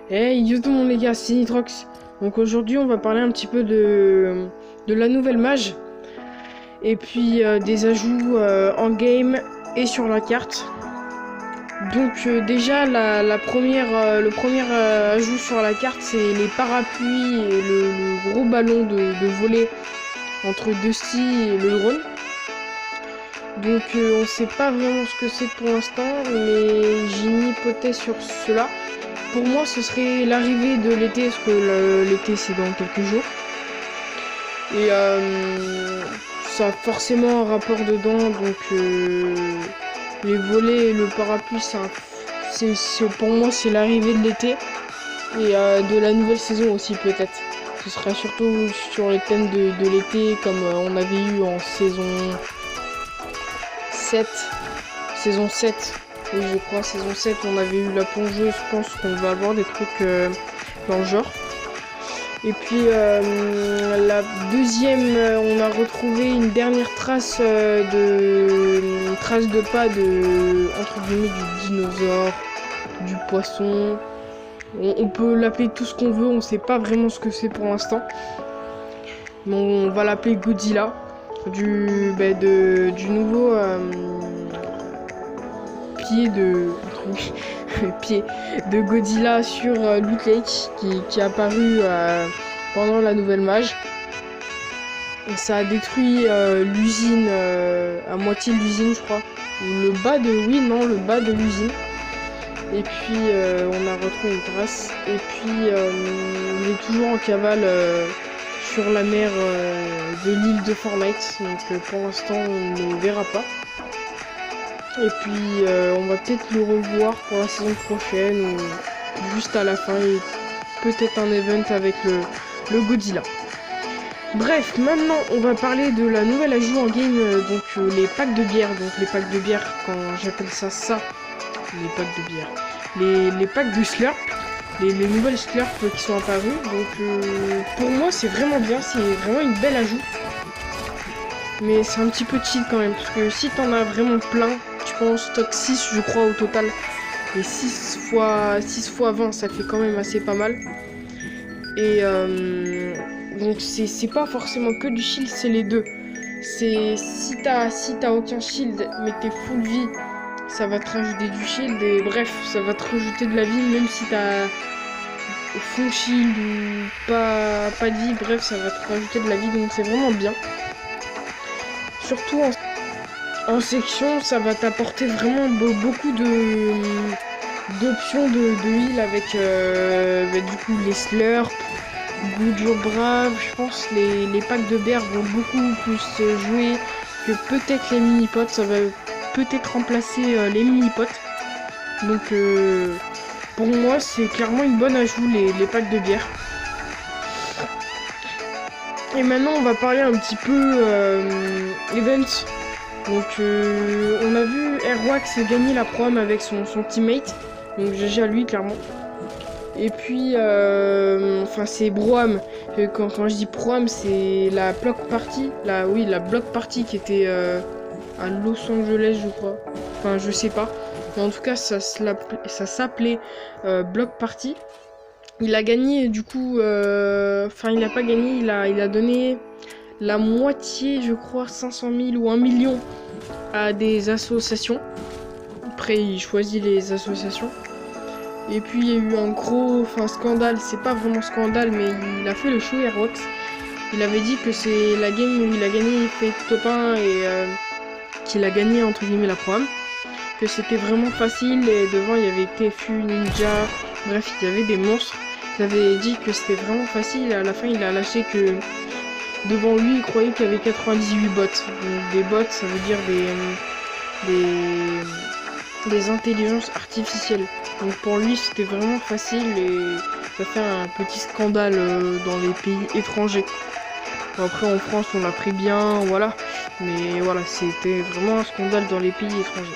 Hey, yo tout le monde les gars, c'est Nitrox. Donc aujourd'hui on va parler un petit peu de la nouvelle mage. Et puis des ajouts en game et sur la carte. Donc déjà le premier ajout sur la carte, c'est les parapluies et le gros ballon de volley entre Dusty et le drone. Donc on sait pas vraiment ce que c'est pour l'instant, mais j'hypothèse sur cela. Pour moi, ce serait l'arrivée de l'été, parce que l'été c'est dans quelques jours. Et ça a forcément un rapport dedans, donc les volets et le parapluie, pour moi c'est l'arrivée de l'été. Et de la nouvelle saison aussi peut-être. Ce sera surtout sur les thèmes de l'été, comme on avait eu en saison 7. Saison 7. Oui, je crois, saison 7, on avait eu la plongeuse. Je pense qu'on va avoir des trucs dans le genre. Et puis, la deuxième, on a retrouvé une dernière trace de pas entre guillemets, du dinosaure, du poisson. On peut l'appeler tout ce qu'on veut, on sait pas vraiment ce que c'est pour l'instant. Mais on va l'appeler Godzilla. Du nouveau... pied de Godzilla sur Loot Lake qui est apparu pendant la nouvelle mage. Et ça a détruit l'usine, à moitié l'usine je crois. Le bas de l'usine. Et puis on a retrouvé une trace. Et puis il est toujours en cavale sur la mer de l'île de Fortnite. Donc pour l'instant on ne le verra pas. Et puis on va peut-être le revoir pour la saison prochaine ou juste à la fin et peut-être un event avec le Godzilla. Bref, maintenant on va parler de la nouvelle ajout en game, donc les packs de bière. Donc les packs de bière, quand j'appelle ça, les packs de bière. Les packs de slurp, les nouvelles slurp qui sont apparues. Donc pour moi c'est vraiment bien, c'est vraiment une belle ajout. Mais c'est un petit peu cheat quand même, parce que si t'en as vraiment plein, tu prends stock 6 je crois au total. Et 6 fois 20 ça fait quand même assez pas mal. Et donc c'est pas forcément que du shield, c'est les deux. C'est si t'as aucun shield mais que t'es full vie, ça va te rajouter du shield. Et bref, ça va te rajouter de la vie même si t'as full shield ou pas de vie. Bref, ça va te rajouter de la vie, donc c'est vraiment bien. Surtout en section, ça va t'apporter vraiment beaucoup d'options de heal avec du coup les slurps, Good Job Brave. Je pense les packs de bière vont beaucoup plus jouer que peut-être les mini-pots. Ça va peut-être remplacer les mini-pots. Donc pour moi c'est clairement une bonne ajout les packs de bière. Et maintenant on va parler un petit peu events. Donc on a vu Airwax gagner la prom avec son teammate. Donc GG à lui clairement. Et puis c'est Broham. Quand je dis prom, c'est la block party. La block party qui était à Los Angeles je crois. Enfin je sais pas. Mais en tout cas ça s'appelait block party. Il a gagné du coup, il a pas gagné, il a donné la moitié, je crois, 500 000 ou 1 million à des associations. Après, il choisit les associations. Et puis, il y a eu un gros scandale, c'est pas vraiment scandale, mais il a fait le show Airwax. Il avait dit que c'est la game où il a gagné Fate Top 1 et qu'il a gagné entre guillemets la prom. Que c'était vraiment facile et devant il y avait TFU, Ninja, bref, il y avait des monstres. Il avait dit que c'était vraiment facile et à la fin il a lâché que devant lui il croyait qu'il y avait 98 bots. Donc des bots ça veut dire des intelligences artificielles. Donc pour lui c'était vraiment facile et ça fait un petit scandale dans les pays étrangers. Après en France on l'a pris bien, voilà. Mais voilà, c'était vraiment un scandale dans les pays étrangers.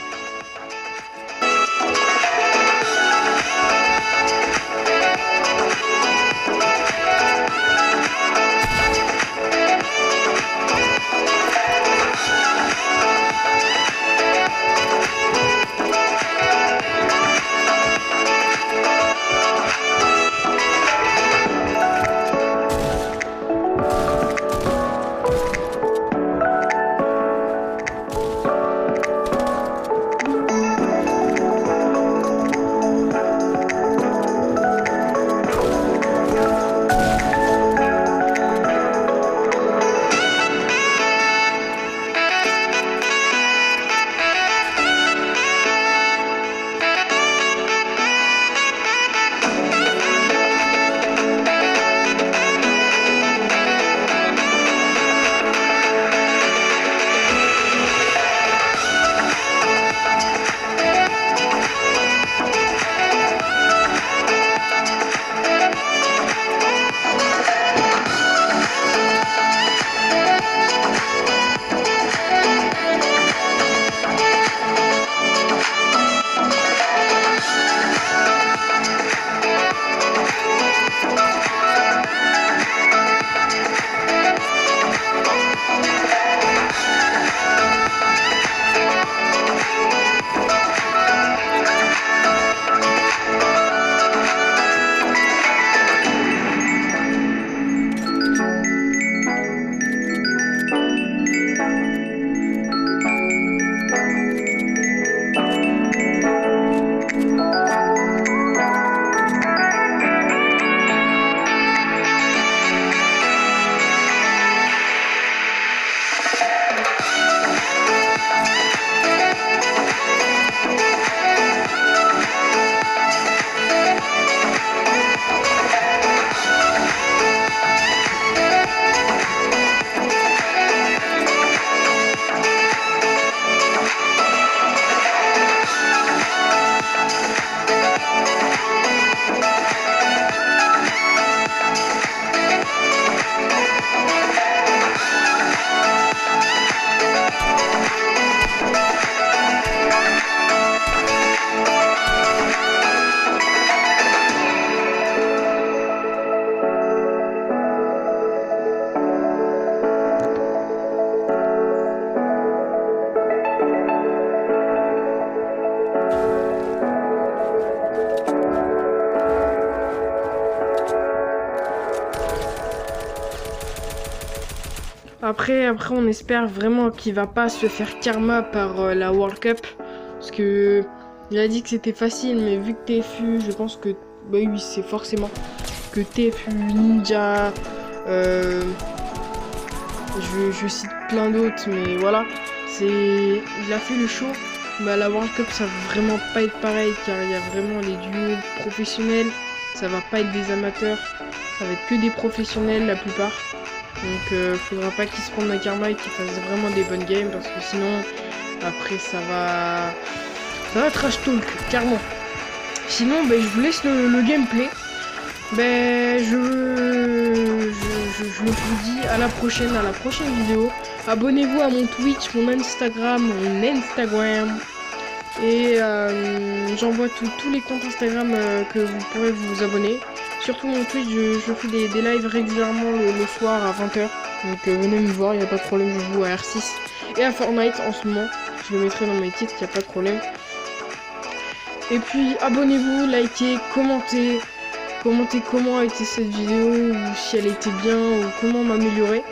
Après, on espère vraiment qu'il va pas se faire karma par la World Cup. Parce que il a dit que c'était facile, mais vu que TFU, je pense que... Bah oui, c'est forcément que TFU, Ninja... je cite plein d'autres, mais voilà. Il a fait le show. Mais à la World Cup, ça va vraiment pas être pareil, car il y a vraiment les duos professionnels. Ça va pas être des amateurs. Ça va être que des professionnels, la plupart. Donc faudra pas qu'ils se prennent un karma et qu'ils fassent vraiment des bonnes games, parce que sinon après ça va trash talk, clairement. Sinon je vous laisse le gameplay. Je vous dis à la prochaine vidéo. Abonnez-vous à mon Twitch, mon Instagram, et j'envoie tous les comptes Instagram que vous pourrez vous abonner. Surtout mon Twitch, je fais des lives régulièrement le soir à 20h. Donc venez me voir, il n'y a pas de problème, je joue à R6 et à Fortnite en ce moment. Je le mettrai dans mes titres, il n'y a pas de problème. Et puis abonnez-vous, likez, commentez comment a été cette vidéo, ou si elle était bien, ou comment m'améliorer.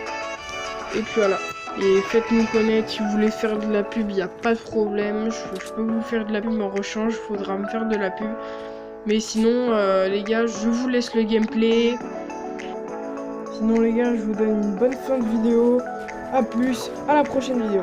Et puis voilà. Et faites-nous connaître, si vous voulez faire de la pub, il n'y a pas de problème. Je peux vous faire de la pub en rechange, il faudra me faire de la pub. Mais sinon, les gars, je vous laisse le gameplay. Sinon, les gars, je vous donne une bonne fin de vidéo. A plus, à la prochaine vidéo.